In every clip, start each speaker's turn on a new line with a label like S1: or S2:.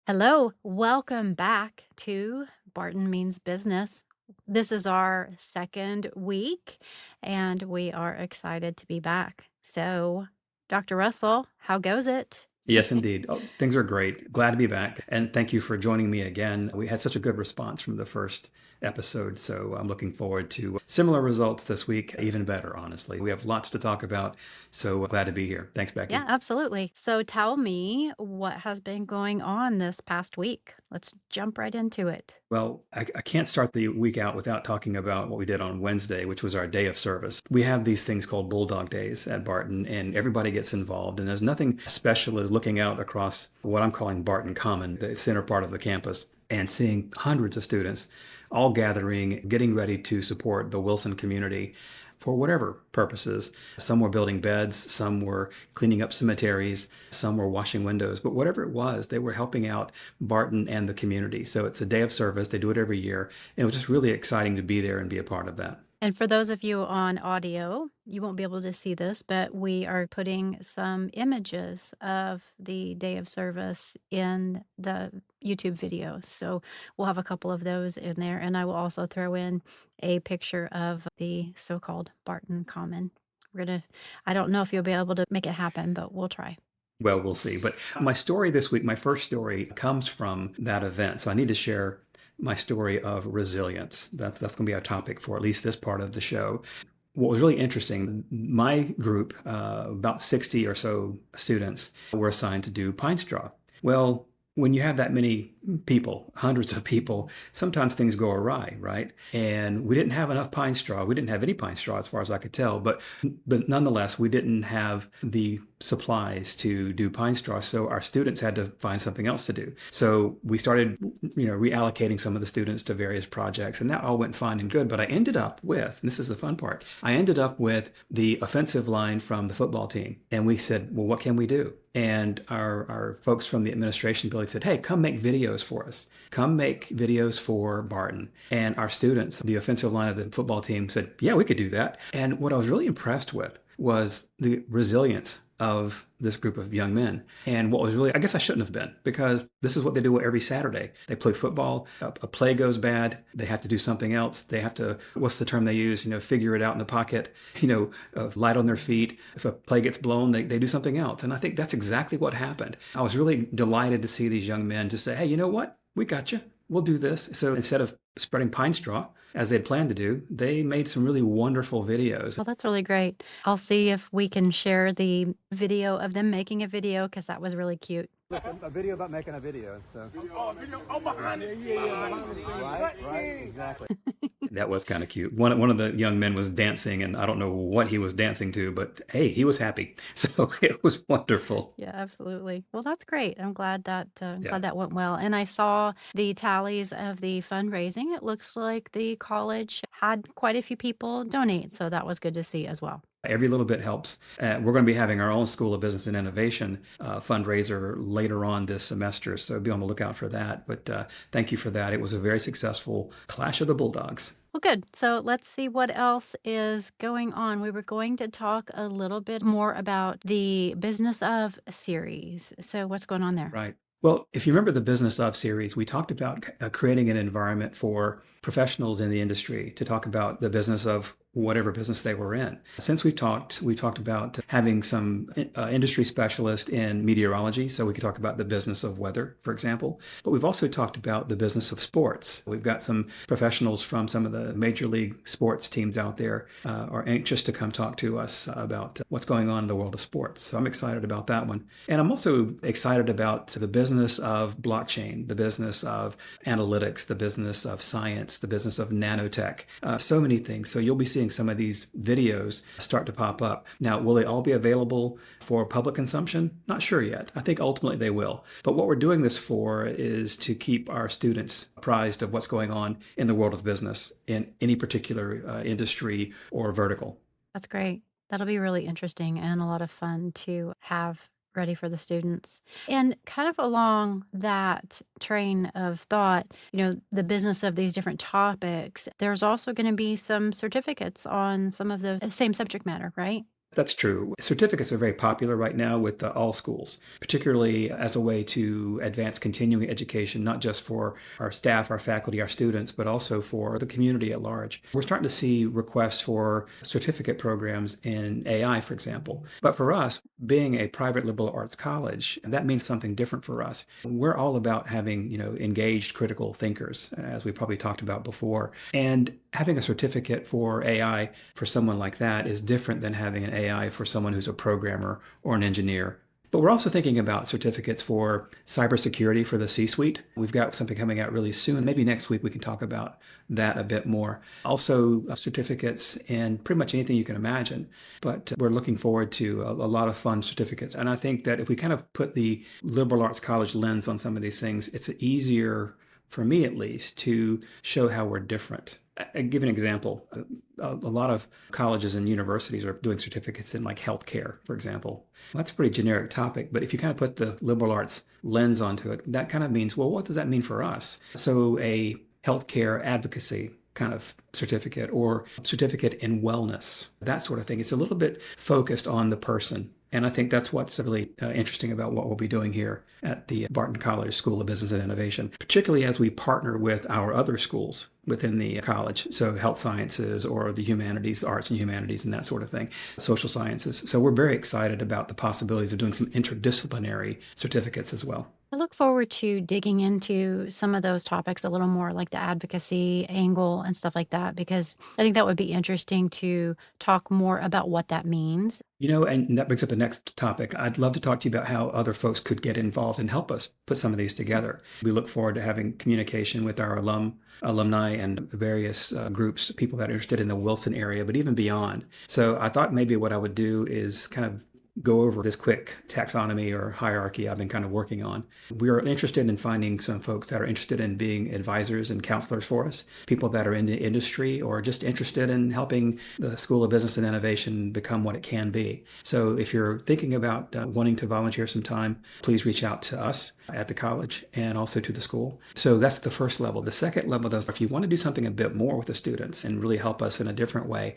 S1: Hello, welcome back to Barton Means Business. This is our second week, and we are excited to be back. So, Dr. Russell, how goes it?
S2: Yes, indeed. Oh, things are great. Glad to be back. And thank you for joining me again. We had such a good response from the first episode. So I'm looking forward to similar results this week, even better, honestly. We have lots to talk about. So glad to be here. Thanks,
S1: Yeah,
S2: Becky.
S1: absolutely. So, tell me what has been going on this past week. Let's jump right into it.
S2: Well, I can't start the week out without talking about what we did on Wednesday, which was our day of service. We have these things called Bulldog Days at Barton, and everybody gets involved. And there's nothing special as looking out across what I'm calling Barton Common, the center part of the campus, and seeing hundreds of students all gathering, getting ready to support the Wilson community for whatever purposes. Some were building beds, some were cleaning up cemeteries, some were washing windows, but whatever it was, they were helping out Barton and the community. So it's a day of service. They do it every year. And it was just really exciting to be there and be a part of that.
S1: And for those of you on audio, you won't be able to see this, but we are putting some images of the day of service in the YouTube video. So we'll have a couple of those in there. And I will also throw in a picture of the so called Barton Common. I don't know if you'll be able to make it happen, but we'll try.
S2: Well, we'll see. But my story this week, my first story comes from that event. So I need to share my story of resilience. That's going to be our topic for at least this part of the show. What was really interesting, my group, about 60 or so students, were assigned to do pine straw. Well, when you have that many people, hundreds of people, sometimes things go awry, right? And we didn't have enough pine straw. We didn't have any pine straw as far as I could tell, but nonetheless, we didn't have the supplies to do pine straw. So our students had to find something else to do. So we started, reallocating some of the students to various projects, and that all went fine and good. But I ended up with, and this is the fun part, I ended up with the offensive line from the football team. And we said, well, what can we do? And our folks from the administration building said, hey, come make videos for us. Come make videos for Barton. And our students, the offensive line of the football team, said, yeah, we could do that. And what I was really impressed with was the resilience of this group of young men. And what was really, I guess I shouldn't have been, because this is what they do every Saturday. They play football, a play goes bad, they have to do something else. They have to, what's the term they use? Figure it out in the pocket, light on their feet. If a play gets blown, they do something else. And I think that's exactly what happened. I was really delighted to see these young men just say, hey, you know what? We got you. We'll do this. So instead of spreading pine straw, as they had planned to do, they made some really wonderful videos.
S1: Well, that's really great. I'll see if we can share the video of them making a video because that was really cute.
S3: Listen, a video about making a video. So.
S4: Oh, a video. Oh, behind the scenes.
S3: Behind the scenes. Right, exactly.
S2: That was kind of cute. One of the young men was dancing, and I don't know what he was dancing to, but hey, he was happy. So it was wonderful.
S1: Yeah, absolutely. Well, that's great. I'm glad that
S2: Yeah.
S1: went well. And I saw the tallies of the fundraising. It looks like the college had quite a few people donate, so that was good to see as well.
S2: Every little bit helps. We're going to be having our own School of Business and Innovation fundraiser later on this semester, so be on the lookout for that. But thank you for that. It was a very successful Clash of the Bulldogs.
S1: Well, good. So let's see what else is going on. We were going to talk a little bit more about the business of series. So what's going on there?
S2: Right. Well, if you remember the Business of series, we talked about creating an environment for professionals in the industry to talk about the business of whatever business they were in. Since we talked about having some industry specialist in meteorology, so we could talk about the business of weather, for example. But we've also talked about the business of sports. We've got some professionals from some of the major league sports teams out there are anxious to come talk to us about what's going on in the world of sports. So I'm excited about that one. And I'm also excited about the business of blockchain, the business of analytics, the business of science, the business of nanotech, so many things. So you'll be seeing some of these videos start to pop up. Now, will they all be available for public consumption? Not sure yet. I think ultimately they will. But what we're doing this for is to keep our students apprised of what's going on in the world of business in any particular industry or vertical.
S1: That's great. That'll be really interesting and a lot of fun to have ready for the students. And kind of along that train of thought, the business of these different topics, there's also going to be some certificates on some of the same subject matter, right?
S2: That's true. Certificates are very popular right now with all schools, particularly as a way to advance continuing education, not just for our staff, our faculty, our students, but also for the community at large. We're starting to see requests for certificate programs in AI, for example. But for us, being a private liberal arts college, that means something different for us. We're all about having, engaged critical thinkers, as we probably talked about before. And having a certificate for AI for someone like that is different than having an AI for someone who's a programmer or an engineer. But we're also thinking about certificates for cybersecurity for the C-suite. We've got something coming out really soon. Maybe next week we can talk about that a bit more. Also, certificates in pretty much anything you can imagine. But we're looking forward to a lot of fun certificates. And I think that if we kind of put the liberal arts college lens on some of these things, it's easier, for me at least, to show how we're different. I'll give an example. A lot of colleges and universities are doing certificates in like healthcare, for example. Well, that's a pretty generic topic, but if you kind of put the liberal arts lens onto it, that kind of means, well, what does that mean for us? So a healthcare advocacy kind of certificate or certificate in wellness, that sort of thing. It's a little bit focused on the person. And I think that's what's really interesting about what we'll be doing here at the Barton College School of Business and Innovation, particularly as we partner with our other schools within the college. So health sciences or the humanities, the arts and humanities and that sort of thing, social sciences. So we're very excited about the possibilities of doing some interdisciplinary certificates as well.
S1: I look forward to digging into some of those topics a little more, like the advocacy angle and stuff like that, because I think that would be interesting to talk more about what that means.
S2: And that brings up the next topic. I'd love to talk to you about how other folks could get involved and help us put some of these together. We look forward to having communication with our alumni and various groups, people that are interested in the Wilson area, but even beyond. So I thought maybe what I would do is kind of go over this quick taxonomy or hierarchy I've been kind of working on. We're interested in finding some folks that are interested in being advisors and counselors for us, people that are in the industry or just interested in helping the School of Business and Innovation become what it can be. So if you're thinking about wanting to volunteer some time, please reach out to us at the college and also to the school. So that's the first level. The second level, though, if you want to do something a bit more with the students and really help us in a different way,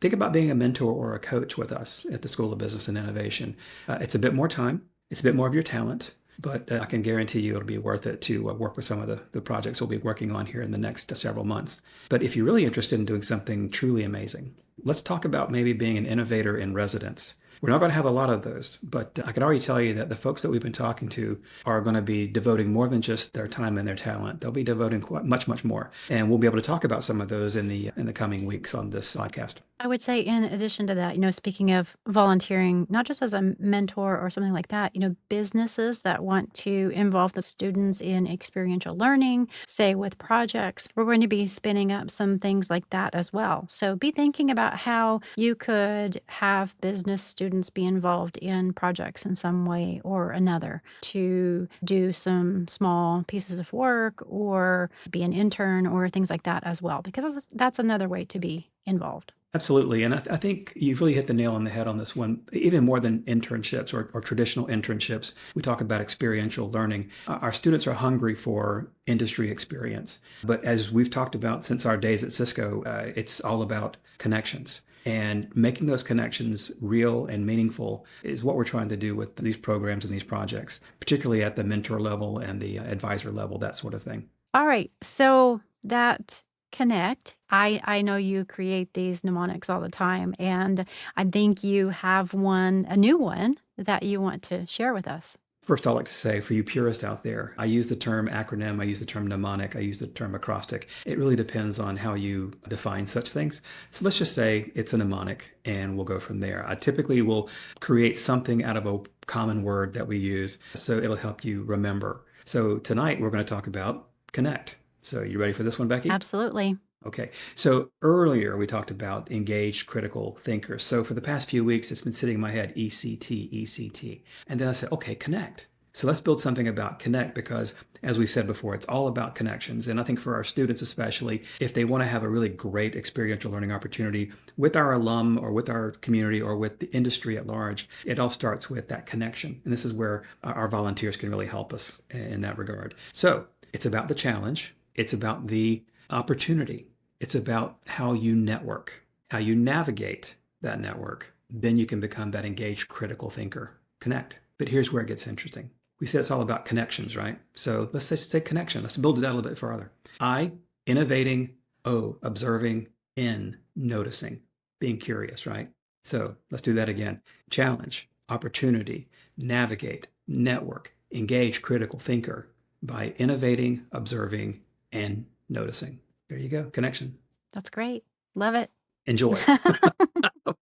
S2: think about being a mentor or a coach with us at the School of Business and Innovation. It's a bit more time, it's a bit more of your talent, but I can guarantee you it'll be worth it to work with some of the projects we'll be working on here in the next several months. But if you're really interested in doing something truly amazing, let's talk about maybe being an innovator in residence. We're not going to have a lot of those, but I can already tell you that the folks that we've been talking to are going to be devoting more than just their time and their talent. They'll be devoting quite much, much more. And we'll be able to talk about some of those in the coming weeks on this podcast.
S1: I would say in addition to that, speaking of volunteering, not just as a mentor or something like that, businesses that want to involve the students in experiential learning, say with projects, we're going to be spinning up some things like that as well. So be thinking about how you could have business students be involved in projects in some way or another to do some small pieces of work or be an intern or things like that as well, because that's another way to be involved.
S2: Absolutely. And I think you've really hit the nail on the head on this one. Even more than internships or traditional internships, we talk about experiential learning. Our students are hungry for industry experience. But as we've talked about since our days at Cisco, it's all about connections. And making those connections real and meaningful is what we're trying to do with these programs and these projects, particularly at the mentor level and the advisor level, that sort of thing.
S1: All right. So that connect, I know you create these mnemonics all the time, and I think you have a new one that you want to share with us.
S2: First, I'd like to say for you purists out there, I use the term acronym, I use the term mnemonic, I use the term acrostic. It really depends on how you define such things. So let's just say it's a mnemonic and we'll go from there. I typically will create something out of a common word that we use so it'll help you remember. So tonight we're going to talk about connect. So you ready for this one, Becky?
S1: Absolutely.
S2: Okay. So earlier we talked about engaged critical thinkers. So for the past few weeks, it's been sitting in my head, ECT, ECT. And then I said, okay, connect. So let's build something about connect because as we've said before, it's all about connections. And I think for our students, especially, if they want to have a really great experiential learning opportunity with our alum or with our community or with the industry at large, it all starts with that connection. And this is where our volunteers can really help us in that regard. So it's about the challenge. It's about the opportunity. It's about how you network, how you navigate that network. then you can become that engaged critical thinker. Connect. But here's where it gets interesting. We said it's all about connections, right? So let's just say connection. Let's build it out a little bit further. I, innovating. O, observing. N, noticing. Being curious, right? So let's do that again. Challenge, opportunity, navigate, network, engage critical thinker by innovating, observing, and noticing. There you go. Connection.
S1: That's great. Love it.
S2: Enjoy.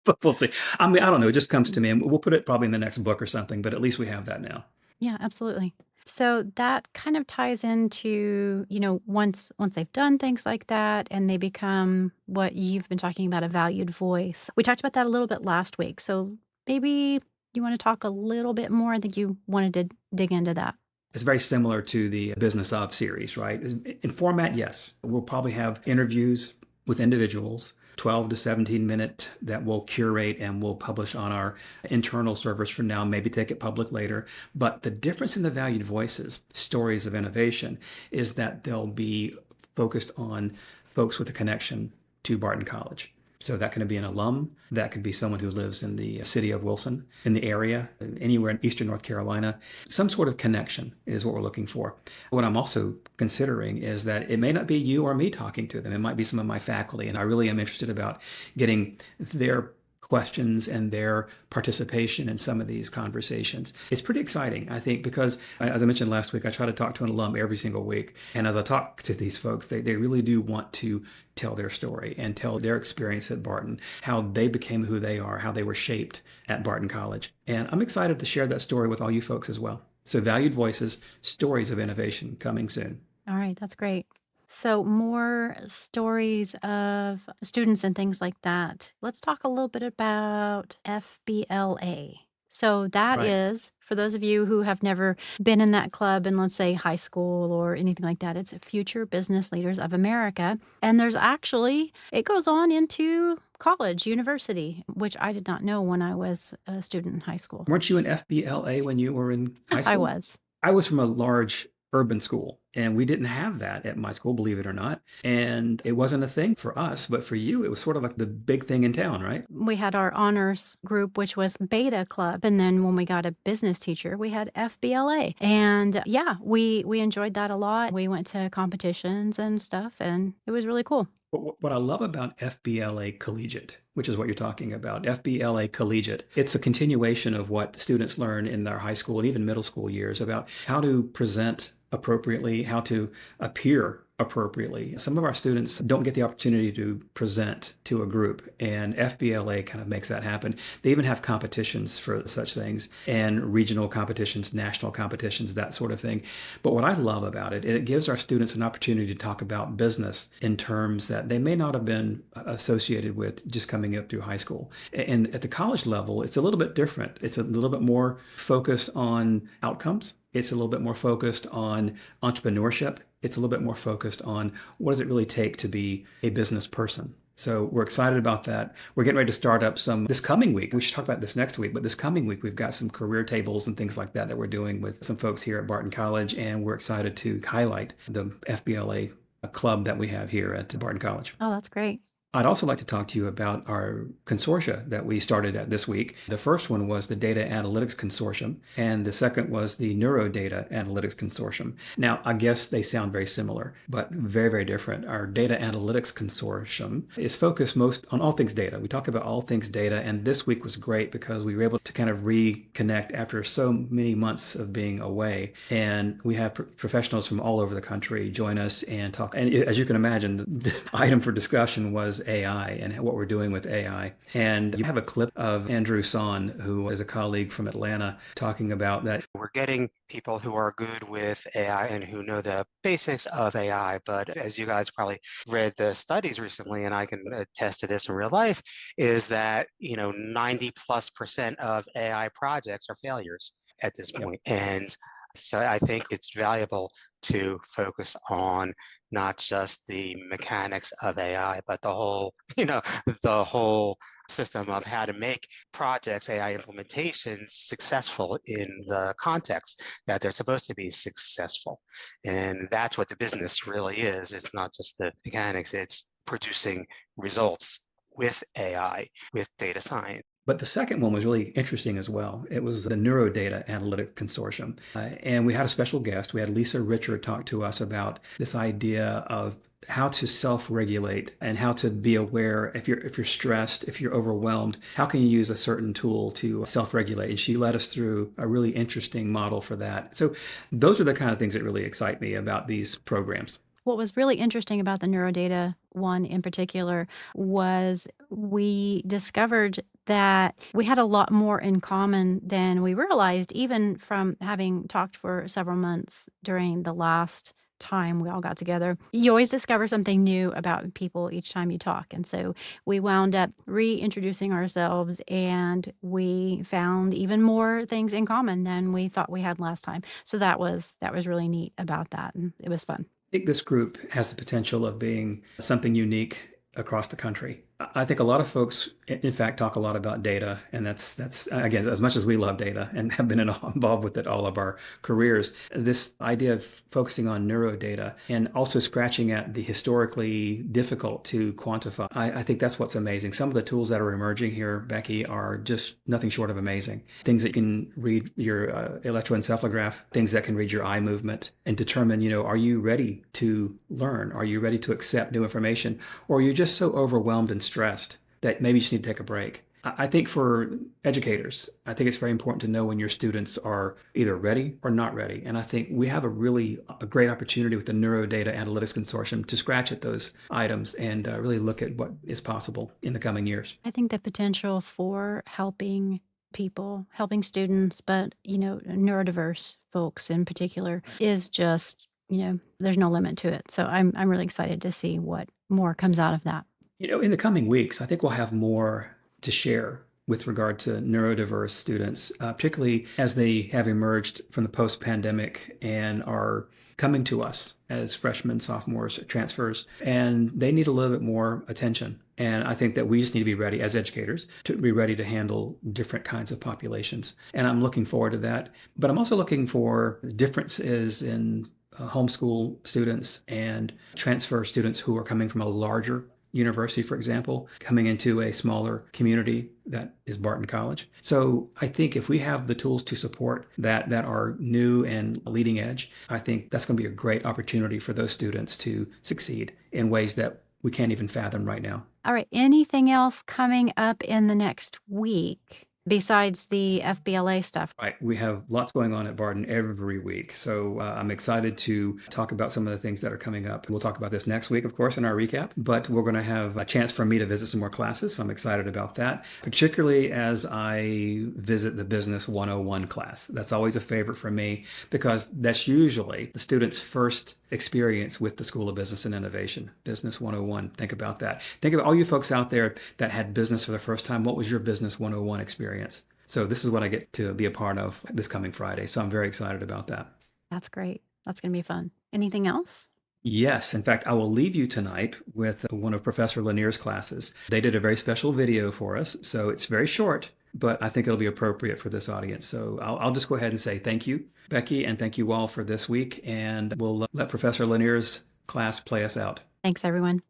S2: But we'll see. I mean, I don't know. It just comes to me, and we'll put it probably in the next book or something, but at least we have that now.
S1: Yeah, absolutely. So that kind of ties into, once they've done things like that and they become what you've been talking about, a valued voice. We talked about that a little bit last week. So maybe you want to talk a little bit more. I think you wanted to dig into that.
S2: It's very similar to the Business of series, right? In format, yes. We'll probably have interviews with individuals, 12 to 17-minute, that we'll curate and we'll publish on our internal servers for now, maybe take it public later. But the difference in the valued voices, stories of innovation, is that they'll be focused on folks with a connection to Barton College. So that could be an alum, that could be someone who lives in the city of Wilson, in the area, anywhere in eastern North Carolina. Some sort of connection is what we're looking for. What I'm also considering is that it may not be you or me talking to them. It might be some of my faculty, and I really am interested about getting their questions and their participation in some of these conversations. It's pretty exciting, I think, because as I mentioned last week, I try to talk to an alum every single week. And as I talk to these folks, they really do want to tell their story and tell their experience at Barton, how they became who they are, how they were shaped at Barton College. And I'm excited to share that story with all you folks as well. So valued voices, stories of innovation coming soon.
S1: All right, that's great. So, more stories of students and things like that. Let's talk a little bit about FBLA. So, that
S2: Right.
S1: is, for those of you who have never been in that club in, let's say, high school or anything like that, it's Future Business Leaders of America. And there's actually, it goes on into college, university, which I did not know when I was a student in high school.
S2: Weren't you in FBLA when you were in high
S1: I
S2: school?
S1: was.
S2: I was from a large urban school, and we didn't have that at my school, believe it or not. And it wasn't a thing for us, but for you, it was sort of like the big thing in town, right?
S1: We had our honors group, which was Beta Club. And then when we got a business teacher, we had FBLA. And yeah, we enjoyed that a lot. We went to competitions and stuff, and it was really cool.
S2: But what I love about FBLA Collegiate, which is what you're talking about, FBLA Collegiate, it's a continuation of what students learn in their high school and even middle school years about how to present appropriately, how to appear appropriately. Some of our students don't get the opportunity to present to a group, and FBLA kind of makes that happen. They even have competitions for such things, and regional competitions, national competitions, that sort of thing. But what I love about it, it gives our students an opportunity to talk about business in terms that they may not have been associated with just coming up through high school. And at the college level, it's a little bit different. It's a little bit more focused on outcomes. It's a little bit more focused on entrepreneurship. It's a little bit more focused on what does it really take to be a business person. So we're excited about that. We're getting ready to start up some this coming week. We should talk about this next week, but this coming week, we've got some career tables and things like that that we're doing with some folks here at Barton College. And we're excited to highlight the FBLA club that we have here at Barton College.
S1: Oh, that's great.
S2: I'd also like to talk to you about our consortia that we started at this week. The first one was the Data Analytics Consortium, and the second was the Neurodata Analytics Consortium. Now, I guess they sound very similar, but very, very different. Our Data Analytics Consortium is focused most on all things data. We talk about all things data, and this week was great because we were able to kind of reconnect after so many months of being away. And we have professionals from all over the country join us and talk. And as you can imagine, the item for discussion was AI and what we're doing with AI. And you have a clip of Andrew Son, who is a colleague from Atlanta, talking about that.
S5: We're getting people who are good with AI and who know the basics of AI. But as you guys probably read the studies recently, and I can attest to this in real life, is that 90+% of AI projects are failures at this point. And so I think it's valuable to focus on not just the mechanics of AI, but the whole, the whole system of how to make projects, AI implementations, successful in the context that they're supposed to be successful. And that's what the business really is. It's not just the mechanics, it's producing results with AI, with data science.
S2: But the second one was really interesting as well. It was the Neurodata Analytic Consortium. And we had a special guest. We had Lisa Richard talk to us about this idea of how to self-regulate and how to be aware if you're stressed, if you're overwhelmed, how can you use a certain tool to self-regulate? And she led us through a really interesting model for that. So those are the kind of things that really excite me about these programs.
S1: What was really interesting about the neurodata one in particular was we discovered that we had a lot more in common than we realized, even from having talked for several months during the last time we all got together. You always discover something new about people each time you talk. And so we wound up reintroducing ourselves and we found even more things in common than we thought we had last time. So that was really neat about that. And it was fun.
S2: I think this group has the potential of being something unique across the country. I think a lot of folks, in fact, talk a lot about data, and that's again, as much as we love data and have been involved with it all of our careers, this idea of focusing on neurodata and also scratching at the historically difficult to quantify. I think that's what's amazing. Some of the tools that are emerging here, Becky, are just nothing short of amazing. Things that can read your electroencephalograph, things that can read your eye movement and determine, are you ready to learn? Are you ready to accept new information? Or are you just so overwhelmed and stressed that maybe you just need to take a break? I think for educators, I think it's very important to know when your students are either ready or not ready. And I think we have a great opportunity with the Neurodata Analytics Consortium to scratch at those items and really look at what is possible in the coming years.
S1: I think the potential for helping people, helping students, but, neurodiverse folks in particular is just, there's no limit to it. So I'm really excited to see what more comes out of that.
S2: In the coming weeks, I think we'll have more to share with regard to neurodiverse students, particularly as they have emerged from the post-pandemic and are coming to us as freshmen, sophomores, transfers, and they need a little bit more attention. And I think that we just need to be ready as educators to be ready to handle different kinds of populations. And I'm looking forward to that. But I'm also looking for differences in homeschool students and transfer students who are coming from a larger university, for example, coming into a smaller community that is Barton College. So I think if we have the tools to support that are new and leading edge, I think that's going to be a great opportunity for those students to succeed in ways that we can't even fathom right now.
S1: All right. Anything else coming up in the next week besides the FBLA stuff?
S2: Right. We have lots going on at Barton every week. So I'm excited to talk about some of the things that are coming up. We'll talk about this next week, of course, in our recap, but we're going to have a chance for me to visit some more classes. So I'm excited about that, particularly as I visit the Business 101 class. That's always a favorite for me because that's usually the student's first experience with the School of Business and Innovation, Business 101. Think about that. Think about all you folks out there that had business for the first time. What was your Business 101 experience? So this is what I get to be a part of this coming Friday. So I'm very excited about that.
S1: That's great. That's going to be fun. Anything else?
S2: Yes. In fact, I will leave you tonight with one of Professor Lanier's classes. They did a very special video for us. So it's very short, but I think it'll be appropriate for this audience. So I'll just go ahead and say thank you, Becky, and thank you all for this week. And we'll let Professor Lanier's class play us out.
S1: Thanks, everyone.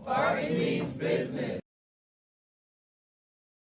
S4: Barton Means Business.